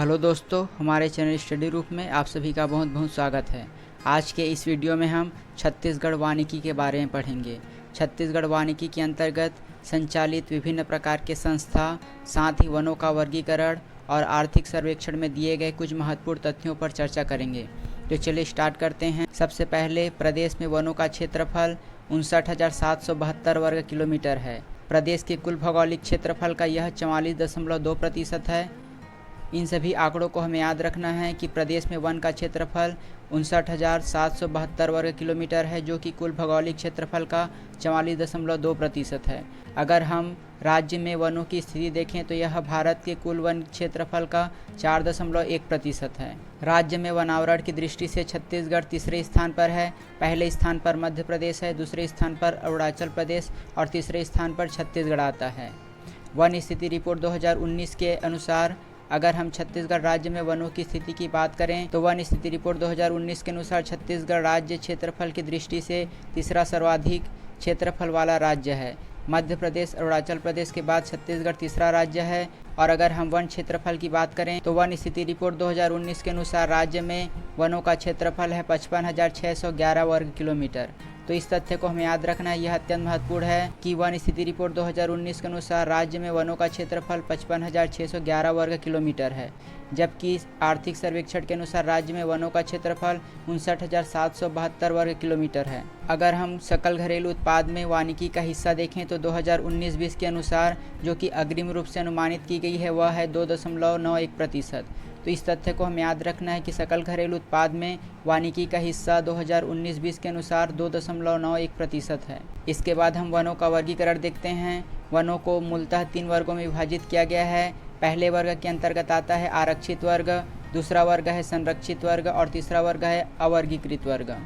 Hello दोस्तों, हमारे channel study रूप में आप सभी का बहुत बहुत स्वागत है। आज के इस वीडियो में हम छत्तीसगढ़ वानिकी के बारे में पढ़ेंगे। छत्तीसगढ़ वानिकी के अंतर्गत संचालित विभिन्न प्रकार के संस्था, साथ ही वनों का वर्गीकरण और आर्थिक सर्वेक्षण में दिए गए कुछ महत्वपूर्ण तथ्यों पर चर्चा करेंगे। तो चलिए स्टार्ट करते हैं। सबसे पहले प्रदेश में वनों का क्षेत्रफल 59,772 वर्ग किलोमीटर है। प्रदेश के कुल भौगोलिक क्षेत्रफल का यह 44.2% है। इन सभी आंकड़ों को हमें याद रखना है कि प्रदेश में वन का क्षेत्रफल 59,772 वर्ग किलोमीटर है, जो कि कुल भौगोलिक क्षेत्रफल का 44.2% है। अगर हम राज्य में वनों की स्थिति देखें तो यह भारत के कुल वन क्षेत्रफल का 4.1% है। राज्य में वनावरण की दृष्टि से छत्तीसगढ़ तीसरे स्थान पर है। पहले स्थान पर मध्य प्रदेश है, दूसरे स्थान पर अरुणाचल प्रदेश और तीसरे स्थान पर छत्तीसगढ़ आता है। वन स्थिति रिपोर्ट 2019 के अनुसार अगर हम छत्तीसगढ़ राज्य में वनों की स्थिति की बात करें तो वन स्थिति रिपोर्ट 2019 के अनुसार छत्तीसगढ़ राज्य क्षेत्रफल की दृष्टि से तीसरा सर्वाधिक क्षेत्रफल वाला राज्य है। मध्य प्रदेश, अरुणाचल प्रदेश के बाद छत्तीसगढ़ तीसरा राज्य है। और अगर हम वन क्षेत्रफल की बात करें तो वन स्थिति रिपोर्ट 2019 के अनुसार राज्य में वनों का क्षेत्रफल है 55,611 वर्ग किलोमीटर। तो इस तथ्य को हमें याद रखना है, यह अत्यंत महत्वपूर्ण है कि वन स्थिति रिपोर्ट 2019 के अनुसार राज्य में वनों का क्षेत्रफल 55,611 वर्ग किलोमीटर है, जबकि आर्थिक सर्वेक्षण के अनुसार राज्य में वनों का क्षेत्रफल 59,772 वर्ग किलोमीटर है। अगर हम सकल घरेलू उत्पाद में वानिकी का हिस्सा देखें तो 2019-20 के अनुसार जो कि अग्रिम रूप से अनुमानित की गई है वह है 2.91%। तो इस तथ्य को हमें याद रखना है कि सकल घरेलू उत्पाद में वानिकी का हिस्सा 2019-20 के अनुसार 2.91% है। इसके बाद हम वनों का वर्गीकरण देखते हैं। वनों को मूलतः 3 वर्गों में विभाजित किया गया है। पहले वर्ग के अंतर्गत आता है आरक्षित वर्ग, दूसरा वर्ग है संरक्षित वर्ग और तीसरा वर्ग है अवर्गीकृत वर्ग।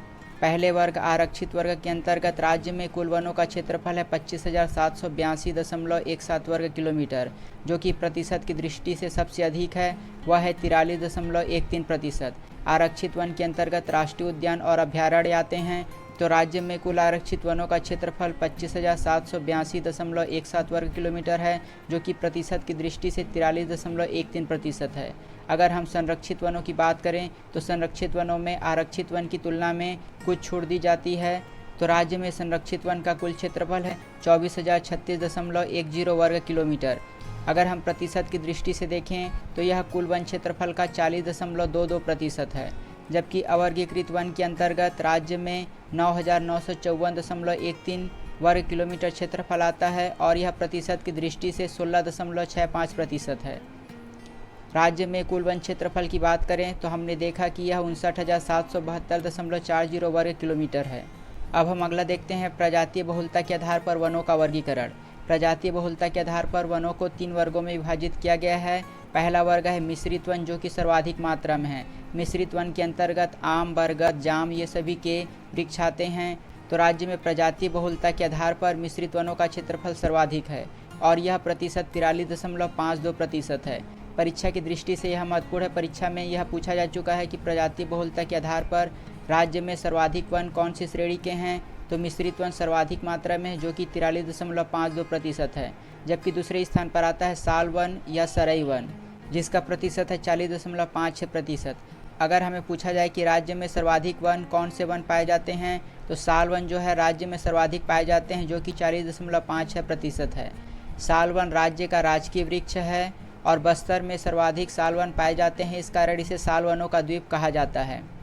पहले वर्ग आरक्षित वर्ग के अंतर्गत राज्य में कुल वनों का क्षेत्रफल है 25,782.17 वर्ग किलोमीटर, जो कि प्रतिशत की दृष्टि से सबसे अधिक है, वह है 43.13%। आरक्षित वन के अंतर्गत राष्ट्रीय उद्यान और अभ्यारण्य आते हैं। तो राज्य में कुल आरक्षित वनों का क्षेत्रफल 25,782.17 वर्ग किलोमीटर है, जो कि प्रतिशत की दृष्टि से 43.13% है। अगर हम संरक्षित वनों की बात करें तो संरक्षित वनों में आरक्षित वन की तुलना में कुछ छूट दी जाती है। तो राज्य में संरक्षित वन का कुल क्षेत्रफल है 24,036.10 वर्ग किलोमीटर। अगर हम प्रतिशत की दृष्टि से देखें तो यह कुल वन क्षेत्रफल का 40.22% है, जबकि अवर्गीकृत वन के अंतर्गत राज्य में 9,954.13 वर्ग किलोमीटर क्षेत्रफल आता है और यह प्रतिशत की दृष्टि से 16.65% है। राज्य में कुल वन क्षेत्रफल की बात करें तो हमने देखा कि यह 59,772.40 वर्ग किलोमीटर है। अब हम अगला देखते हैं प्रजातीय बहुलता के आधार पर वनों का वर्गीकरण। प्रजातीय बहुलता के आधार पर वनों को 3 वर्गों में विभाजित किया गया है। पहला वर्ग है मिश्रित वन, जो कि सर्वाधिक मात्रा में है। मिश्रित वन के अंतर्गत आम, बरगद, जाम ये सभी के वृक्ष आते हैं। तो राज्य में प्रजातीय बहुलता के आधार पर मिश्रित वनों का क्षेत्रफल सर्वाधिक है और यह प्रतिशत 43.52% है। परीक्षा की दृष्टि से यह महत्वपूर्ण है। परीक्षा में यह पूछा जा चुका है कि प्रजातीय बहुलता के आधार पर राज्य में सर्वाधिक वन कौन सी श्रेणी के हैं। तो मिश्रित वन सर्वाधिक मात्रा में है, जो कि 43.52% है, जबकि दूसरे स्थान पर आता है साल वन या सरई वन, जिसका प्रतिशत है 40.56%। अगर हमें पूछा जाए कि राज्य में सर्वाधिक वन कौन से वन पाए जाते हैं तो साल वन जो है राज्य में सर्वाधिक पाए जाते हैं, जो कि 40.56% है। साल वन राज्य का राजकीय वृक्ष है और बस्तर में सर्वाधिक साल वन पाए जाते हैं, इस कारण इसे साल वनों का द्वीप कहा जाता है।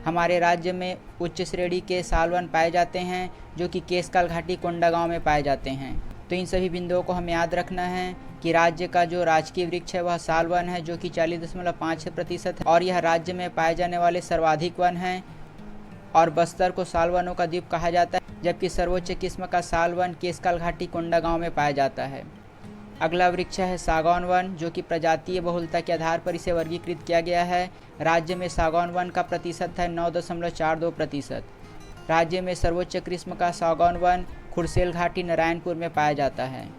हमारे राज्य में उच्च श्रेणी के साल वन पाए जाते हैं, जो कि केशकाल घाटी, कोंडागांव में पाए जाते हैं। तो इन सभी बिंदुओं को हमें याद रखना है कि राज्य का जो राजकीय वृक्ष है वह साल वन है, जो कि 40.56% है और यह राज्य में पाए जाने वाले सर्वाधिक वन हैं। और बस्तर को साल वनों का द्वीप कहा जाता है, जबकि सर्वोच्च किस्म का साल वन केशकाल घाटी, कोंडागांव में पाया जाता है। अगला वृक्ष है सागौन वन, जो कि प्रजातीय बहुलता के आधार पर इसे वर्गीकृत किया गया है। राज्य में सागौन वन का प्रतिशत है 9.42%। राज्य में सर्वोच्च किस्म का सागौन वन खुरसेल घाटी, नारायणपुर में पाया जाता है।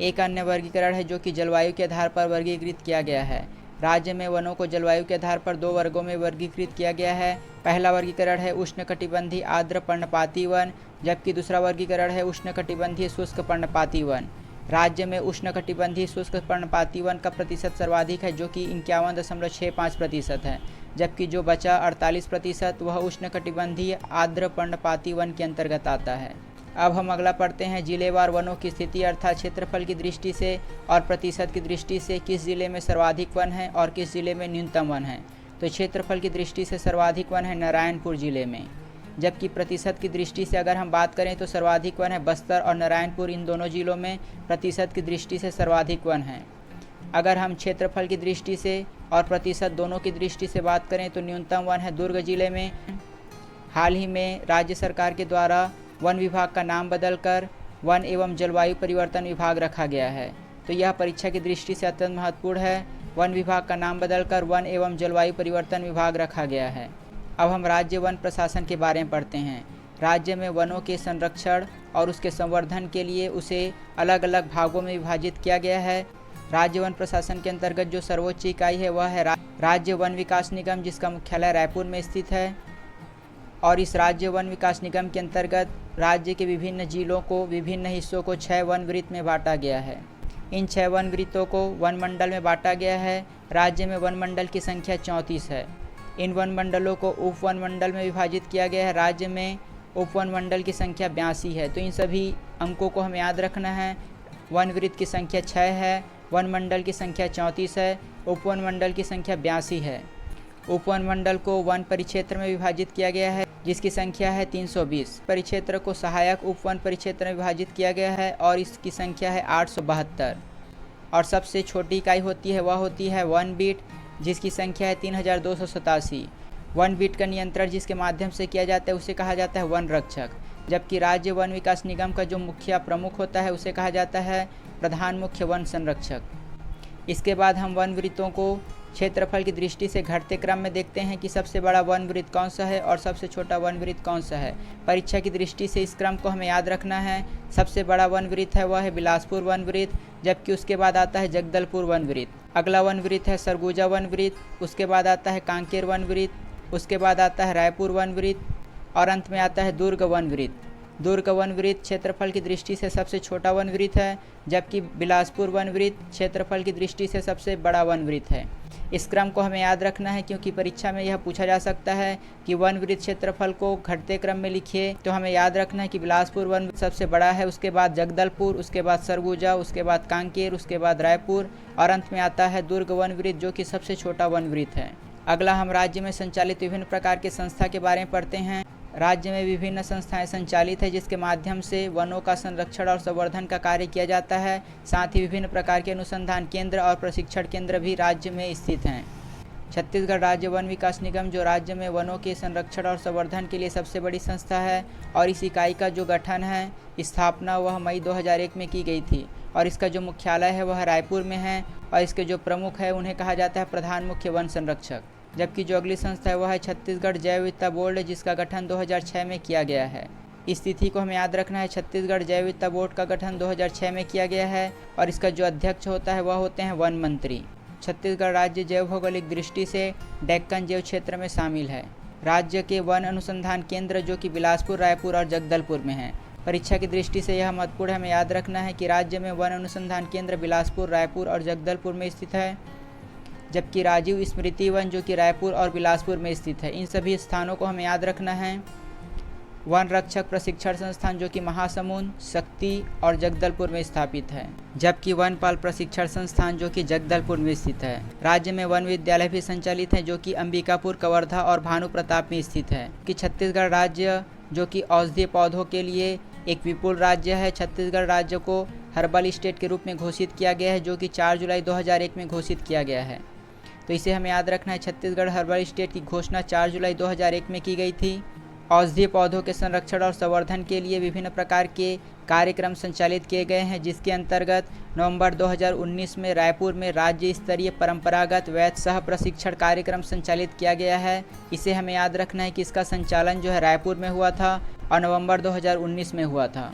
एक अन्य वर्गीकरण है जो कि जलवायु के आधार पर वर्गीकृत किया गया है। राज्य में वनों को जलवायु के आधार पर 2 वर्गों में वर्गीकृत किया गया है। पहला वर्गीकरण है उष्णकटिबंधीय आर्द्र पर्णपाती वन, जबकि दूसरा वर्गीकरण है उष्णकटिबंधीय शुष्क पर्णपाती वन। राज्य में उष्णकटिबंधीय शुष्क पर्णपाती वन का प्रतिशत सर्वाधिक है जो कि 51.65% है, जबकि जो बचा 48% वह उष्णकटिबंधीय आर्द्र पर्णपाती वन के अंतर्गत आता है। अब हम अगला पढ़ते हैं जिलेवार वनों की स्थिति अर्थात क्षेत्रफल की दृष्टि से और प्रतिशत की दृष्टि से किस जिले में सर्वाधिक वन है और किस जिले में न्यूनतम वन है। तो क्षेत्रफल की दृष्टि से सर्वाधिक वन है नारायणपुर जिले में, जबकि प्रतिशत की दृष्टि से अगर हम बात करें तो सर्वाधिक वन है बस्तर और नारायणपुर, इन दोनों जिलों में प्रतिशत की दृष्टि से सर्वाधिक वन है। अगर हम क्षेत्रफल की दृष्टि से और प्रतिशत दोनों की दृष्टि से बात करें तो न्यूनतम वन है दुर्ग जिले में। हाल ही में राज्य सरकार के द्वारा वन विभाग का नाम बदलकर वन एवं जलवायु परिवर्तन विभाग रखा गया है, तो यह परीक्षा की दृष्टि से अत्यंत महत्वपूर्ण है। वन विभाग का नाम बदलकर वन एवं जलवायु परिवर्तन विभाग रखा गया है। अब हम राज्य वन प्रशासन के बारे में पढ़ते हैं। राज्य में वनों के संरक्षण और उसके संवर्धन के लिए उसे अलग अलग भागों में विभाजित किया गया है। राज्य वन प्रशासन के अंतर्गत जो सर्वोच्च इकाई है वह है राज्य वन विकास निगम, जिसका मुख्यालय रायपुर में स्थित है। और इस राज्य वन विकास निगम के अंतर्गत राज्य के विभिन्न जिलों को विभिन्न हिस्सों को 6 वन वृत्त में बांटा गया है। इन 6 वन वृत्तों को वन मंडल में बांटा गया है। राज्य में वन मंडल की संख्या 34 है। इन वन मंडलों को उप वन मंडल में विभाजित किया गया है। राज्य में उप वन मंडल की संख्या 82 है। तो इन सभी अंकों को हमें याद रखना है। वन वृत्त की संख्या 6 है, वन मंडल की संख्या 34 है, उप वन मंडल की संख्या 82 है। उप वन मंडल को वन परिक्षेत्र में विभाजित किया गया है जिसकी संख्या है 320। परिक्षेत्र को सहायक उप वन परिक्षेत्र में विभाजित किया गया है और इसकी संख्या है 872। और सबसे छोटी इकाई होती है वह होती है वन बीट, जिसकी संख्या है 3287। वन बीट का नियंत्रण जिसके माध्यम से किया जाता है उसे कहा जाता है वन रक्षक, जबकि राज्य वन विकास निगम का जो मुखिया प्रमुख होता है उसे कहा जाता है प्रधान मुख्य वन संरक्षक। इसके बाद हम वन वृत्तों को क्षेत्रफल की दृष्टि से घटते क्रम में देखते हैं कि सबसे बड़ा वन वृत्त कौन सा है और सबसे छोटा वन वृत्त कौन सा है। परीक्षा की दृष्टि से इस क्रम को हमें याद रखना है। सबसे बड़ा वन वृत्त है वह है बिलासपुर वन वृत्त, जबकि उसके बाद आता है जगदलपुर वन वृत्त। अगला वन वृत्त है सरगुजा वन वृत्त, उसके बाद आता है कांकेर वन वृत्त, उसके बाद आता है रायपुर वन वृत्त और अंत में आता है दुर्ग वन वृत्त। दुर्ग वन वृत्त क्षेत्रफल की दृष्टि से सबसे छोटा वन वृत्त है, जबकि बिलासपुर वन वृत्त क्षेत्रफल की दृष्टि से सबसे बड़ा वन वृत्त है। इस क्रम को हमें याद रखना है क्योंकि परीक्षा में यह पूछा जा सकता है कि वन वृत्त क्षेत्रफल को घटते क्रम में लिखिए। तो हमें याद रखना है कि बिलासपुर वन सबसे बड़ा है, उसके बाद जगदलपुर, उसके बाद सरगुजा, उसके बाद कांकेर, उसके बाद रायपुर और अंत में आता है दुर्ग वन वृत्त जो कि सबसे छोटा वन वृत्त है। अगला हम राज्य में संचालित विभिन्न प्रकार के संस्था के बारे में पढ़ते हैं। राज्य में विभिन्न संस्थाएं संचालित है जिसके माध्यम से वनों का संरक्षण और संवर्धन का कार्य किया जाता है। साथ ही विभिन्न प्रकार के अनुसंधान केंद्र और प्रशिक्षण केंद्र भी राज्य में स्थित हैं। छत्तीसगढ़ राज्य वन विकास निगम जो राज्य में वनों के संरक्षण और संवर्धन के लिए सबसे बड़ी संस्था है और इस इकाई का जो गठन है, स्थापना वह मई 2001 में की गई थी और इसका जो मुख्यालय है वह रायपुर में है और इसके जो प्रमुख है उन्हें कहा जाता है प्रधान मुख्य वन संरक्षक। जबकि जो अगली संस्था है वह है छत्तीसगढ़ जैव विविधता बोर्ड, जिसका गठन 2006 में किया गया है। इस तिथि को हमें याद रखना है। छत्तीसगढ़ जैव विविधता बोर्ड का गठन 2006 में किया गया है और इसका जो अध्यक्ष होता है वह होते हैं वन मंत्री। छत्तीसगढ़ राज्य जैव भौगोलिक दृष्टि से डेक्कन जैव क्षेत्र में शामिल है। राज्य के वन अनुसंधान केंद्र जो कि बिलासपुर, रायपुर और जगदलपुर में हैं। परीक्षा की दृष्टि से यह महत्वपूर्ण है, हमें याद रखना है कि राज्य में वन अनुसंधान केंद्र बिलासपुर, रायपुर और जगदलपुर में स्थित है, जबकि राजीव स्मृति वन जो कि रायपुर और बिलासपुर में स्थित है। इन सभी स्थानों को हमें याद रखना है। वन रक्षक प्रशिक्षण संस्थान जो कि महासमुंद, शक्ति और जगदलपुर में स्थापित है, जबकि वनपाल प्रशिक्षण संस्थान जो कि जगदलपुर में स्थित है। राज्य में वन विद्यालय भी संचालित है जो कि अंबिकापुर, कवर्धा और भानु प्रताप में स्थित है। कि छत्तीसगढ़ राज्य जो कि औषधीय पौधों के लिए एक विपुल राज्य है। छत्तीसगढ़ राज्य को हर्बल स्टेट के रूप में घोषित किया गया है जो कि 4 जुलाई 2001 में घोषित किया गया है। तो इसे हमें याद रखना है। छत्तीसगढ़ हर्बल स्टेट की घोषणा 4 जुलाई 2001 में की गई थी। औषधीय पौधों के संरक्षण और संवर्धन के लिए विभिन्न प्रकार के कार्यक्रम संचालित किए गए हैं, जिसके अंतर्गत नवंबर 2019 में रायपुर में राज्य स्तरीय परंपरागत वैद्य सह प्रशिक्षण कार्यक्रम संचालित किया गया है। इसे हमें याद रखना है कि इसका संचालन जो है रायपुर में हुआ था और नवंबर 2019 में हुआ था।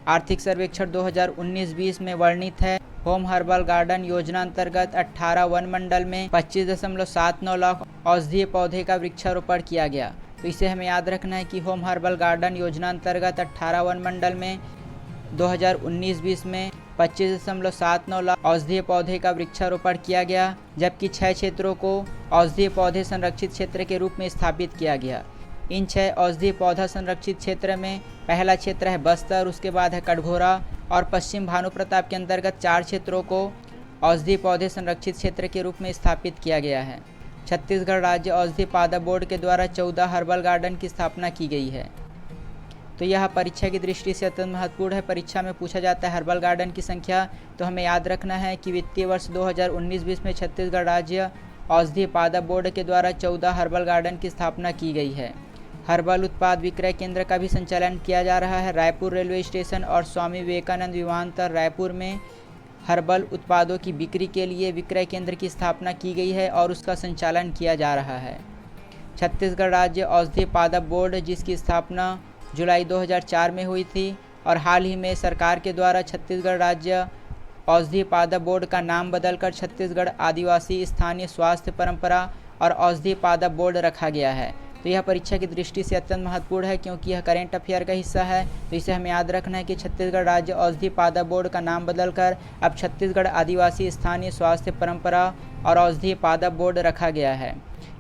आर्थिक सर्वेक्षण 2019-20 में वर्णित है। होम हर्बल गार्डन योजना अंतर्गत 18 वन मंडल में 25.79 लाख औषधीय पौधे का वृक्षारोपण किया गया। तो इसे हमें याद रखना है कि होम हर्बल गार्डन योजना अंतर्गत 18 वन मंडल में 2019-20 में 25.79 लाख औषधीय पौधे का वृक्षारोपण किया गया, जबकि 6 क्षेत्रों को औषधीय पौधे संरक्षित क्षेत्र के रूप में स्थापित किया गया। इन 6 औषधीय पौधा संरक्षित क्षेत्र में पहला क्षेत्र है बस्तर, उसके बाद है कटघोरा और पश्चिम भानुप्रताप के अंतर्गत 4 क्षेत्रों को औषधीय पौधे संरक्षित क्षेत्र के रूप में स्थापित किया गया है। छत्तीसगढ़ राज्य औषधीय पादप बोर्ड के द्वारा 14 हर्बल गार्डन की स्थापना की गई है। तो यह परीक्षा की दृष्टि से अत्यंत महत्वपूर्ण है। परीक्षा में पूछा जाता है हर्बल गार्डन की संख्या, तो हमें याद रखना है कि वित्तीय वर्ष 2019-20 में छत्तीसगढ़ राज्य औषधीय पादप बोर्ड के द्वारा 14 हर्बल गार्डन की स्थापना की गई है। हर्बल उत्पाद विक्रय केंद्र का भी संचालन किया जा रहा है। रायपुर रेलवे स्टेशन और स्वामी विवेकानंद विमानतल रायपुर में हर्बल उत्पादों की बिक्री के लिए विक्रय केंद्र की स्थापना की गई है और उसका संचालन किया जा रहा है। छत्तीसगढ़ राज्य औषधीय पादप बोर्ड, जिसकी स्थापना जुलाई 2004 में हुई थी और हाल ही में सरकार के द्वारा छत्तीसगढ़ राज्य औषधीय पादप बोर्ड का नाम बदलकर छत्तीसगढ़ आदिवासी स्थानीय स्वास्थ्य परंपरा और औषधीय पादप बोर्ड रखा गया है। तो यह परीक्षा की दृष्टि से अत्यंत महत्वपूर्ण है, क्योंकि यह करेंट अफेयर का हिस्सा है। तो इसे हमें याद रखना है कि छत्तीसगढ़ राज्य औषधीय पादप बोर्ड का नाम बदलकर अब छत्तीसगढ़ आदिवासी स्थानीय स्वास्थ्य परंपरा और औषधीय पादप बोर्ड रखा गया है।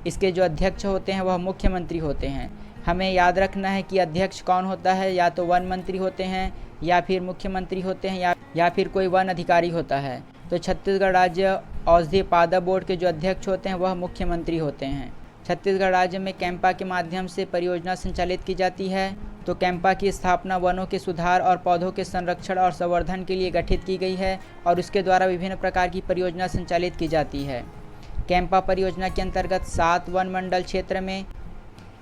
इसके जो अध्यक्ष होते हैं वह मुख्यमंत्री होते हैं। हमें याद रखना है कि अध्यक्ष कौन होता है, या तो वन मंत्री होते हैं या फिर मुख्यमंत्री होते हैं या फिर कोई वन अधिकारी होता है। तो छत्तीसगढ़ राज्य औषधीय पादप बोर्ड के जो अध्यक्ष होते हैं वह मुख्यमंत्री होते हैं। छत्तीसगढ़ राज्य में कैंपा के माध्यम से परियोजना संचालित की जाती है। तो कैंपा की स्थापना वनों के सुधार और पौधों के संरक्षण और संवर्धन के लिए गठित की गई है और उसके द्वारा विभिन्न प्रकार की परियोजना संचालित की जाती है। कैंपा परियोजना के अंतर्गत 7 वन मंडल क्षेत्र में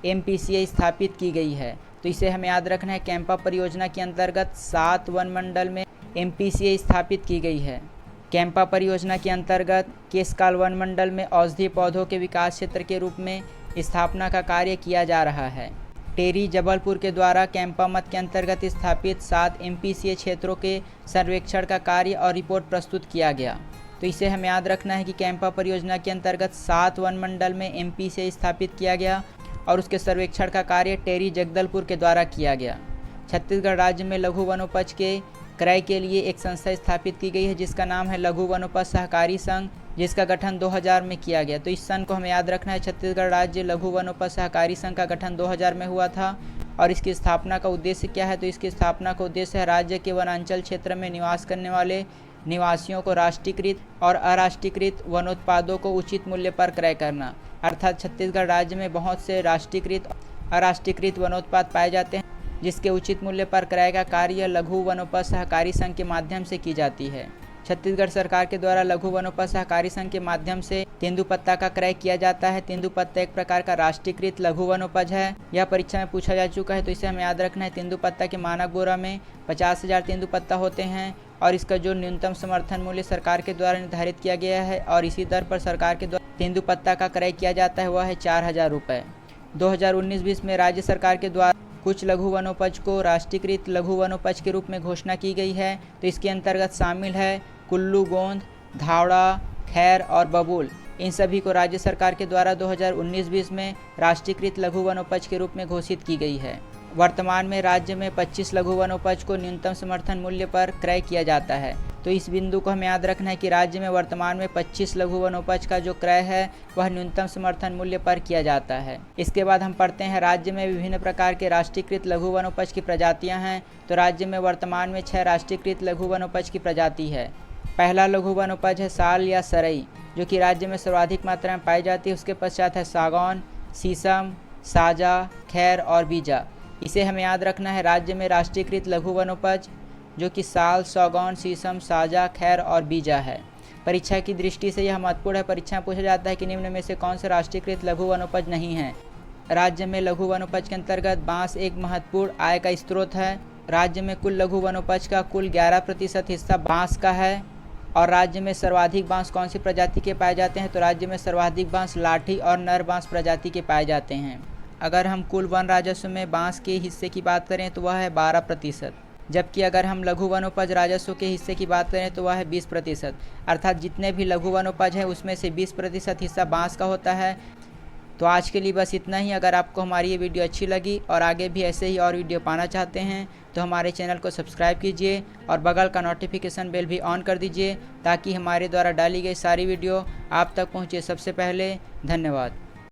MPCA स्थापित की गई है। तो इसे हमें याद रखना है, कैंपा परियोजना के अंतर्गत 7 वन मंडल में MPCA स्थापित की गई है। कैंपा परियोजना के अंतर्गत केशकाल वन मंडल में औषधीय पौधों के विकास क्षेत्र के रूप में स्थापना का कार्य किया जा रहा है। टेरी जबलपुर के द्वारा कैंपा मत के अंतर्गत स्थापित 7 MPCA क्षेत्रों के सर्वेक्षण का कार्य और रिपोर्ट प्रस्तुत किया गया। तो इसे हमें याद रखना है कि कैंपा परियोजना के अंतर्गत 7 वन मंडल में MPCA स्थापित किया गया और उसके सर्वेक्षण का कार्य टेरी जगदलपुर के द्वारा किया गया। छत्तीसगढ़ राज्य में लघु वनोपज के क्रय के लिए एक संस्था स्थापित की गई है, जिसका नाम है लघु वनोपज सहकारी संघ, जिसका गठन 2000 में किया गया। तो इस सन को हमें याद रखना है। छत्तीसगढ़ राज्य लघु वनोपज सहकारी संघ का गठन 2000 में हुआ था और इसकी स्थापना का उद्देश्य क्या है? तो इसकी स्थापना का उद्देश्य है राज्य के वनांचल क्षेत्र में निवास करने वाले निवासियों को राष्ट्रीयकृत और अराष्ट्रीयकृत वनोत्पादों को उचित मूल्य पर क्रय करना। अर्थात छत्तीसगढ़ राज्य में बहुत से राष्ट्रीयकृत अराष्ट्रीयकृत वनोत्पाद पाए जाते हैं, जिसके उचित मूल्य पर क्रय का कार्य लघु वनोपज सहकारी संघ के माध्यम से की जाती है। छत्तीसगढ़ सरकार के द्वारा लघु वनोपज सहकारी संघ के माध्यम से तेंदुपत्ता का क्रय किया जाता है। तेंदुपत्ता एक प्रकार का राष्ट्रीयकृत लघु वनोपज है। यह परीक्षा में पूछा जा चुका है, तो इसे हमें याद रखना है। तेंदुपत्ता के मानक बोरा में 50,000 तेंदुपत्ता होते हैं और इसका जो न्यूनतम समर्थन मूल्य सरकार के द्वारा निर्धारित किया गया है और इसी दर पर सरकार के द्वारा तेंदुपत्ता का क्रय किया जाता है, वह है 4,000 रुपये। 2019-20 में राज्य सरकार के द्वारा कुछ लघु वनोपज को राष्ट्रीयकृत लघु वनोपज के रूप में घोषणा की गई है। तो इसके अंतर्गत शामिल है कुल्लू, गोंद, धावड़ा, खैर और बबूल। इन सभी को राज्य सरकार के द्वारा 2019-20 में राष्ट्रीयकृत लघु वनोपज के रूप में घोषित की गई है। वर्तमान में राज्य में 25 लघु वनोपज को न्यूनतम समर्थन मूल्य पर क्रय किया जाता है। तो इस बिंदु को हमें याद रखना है कि राज्य में वर्तमान में 25 लघु वनोपज का जो क्रय है वह न्यूनतम समर्थन मूल्य पर किया जाता है। इसके बाद हम पढ़ते हैं राज्य में विभिन्न प्रकार के राष्ट्रीयकृत लघु वनोपज की प्रजातियां हैं। तो राज्य में वर्तमान में 6 राष्ट्रीयकृत लघु वनोपज की प्रजाति है। पहला लघु वनोपज है साल या सरई, जो कि राज्य में सर्वाधिक मात्रा में पाई जाती है। उसके पश्चात है सागौन, शीशम, साजा, खैर और बीजा। इसे हमें याद रखना है। राज्य में राष्ट्रीयकृत लघु वनोपज जो कि साल, सागौन, शीशम, साजा, खैर और बीजा है। परीक्षा की दृष्टि से यह महत्वपूर्ण है। परीक्षा में पूछा जाता है कि निम्न में से कौन से राष्ट्रीयकृत लघु वनोपज नहीं है। राज्य में लघु वनोपज के अंतर्गत बांस एक महत्वपूर्ण आय का स्रोत है। राज्य में कुल लघु वनोपज का कुल 11% हिस्सा बांस का है। और राज्य में सर्वाधिक बांस कौन सी प्रजाति के पाए जाते हैं? तो राज्य में सर्वाधिक बांस लाठी और नर बांस प्रजाति के पाए जाते हैं। अगर हम कुल वन राजस्व में बांस के हिस्से की बात करें तो वह है 12%, जबकि अगर हम लघु वनोपज राजस्व के हिस्से की बात करें तो वह है 20%। अर्थात जितने भी लघु वनोपज हैं उसमें से 20% हिस्सा बांस का होता है। तो आज के लिए बस इतना ही। अगर आपको हमारी ये वीडियो अच्छी लगी और आगे भी ऐसे ही और वीडियो पाना चाहते हैं तो हमारे चैनल को सब्सक्राइब कीजिए और बगल का नोटिफिकेशन बेल भी ऑन कर दीजिए ताकि हमारे द्वारा डाली गई सारी वीडियो आप तक पहुँचे सबसे पहले। धन्यवाद।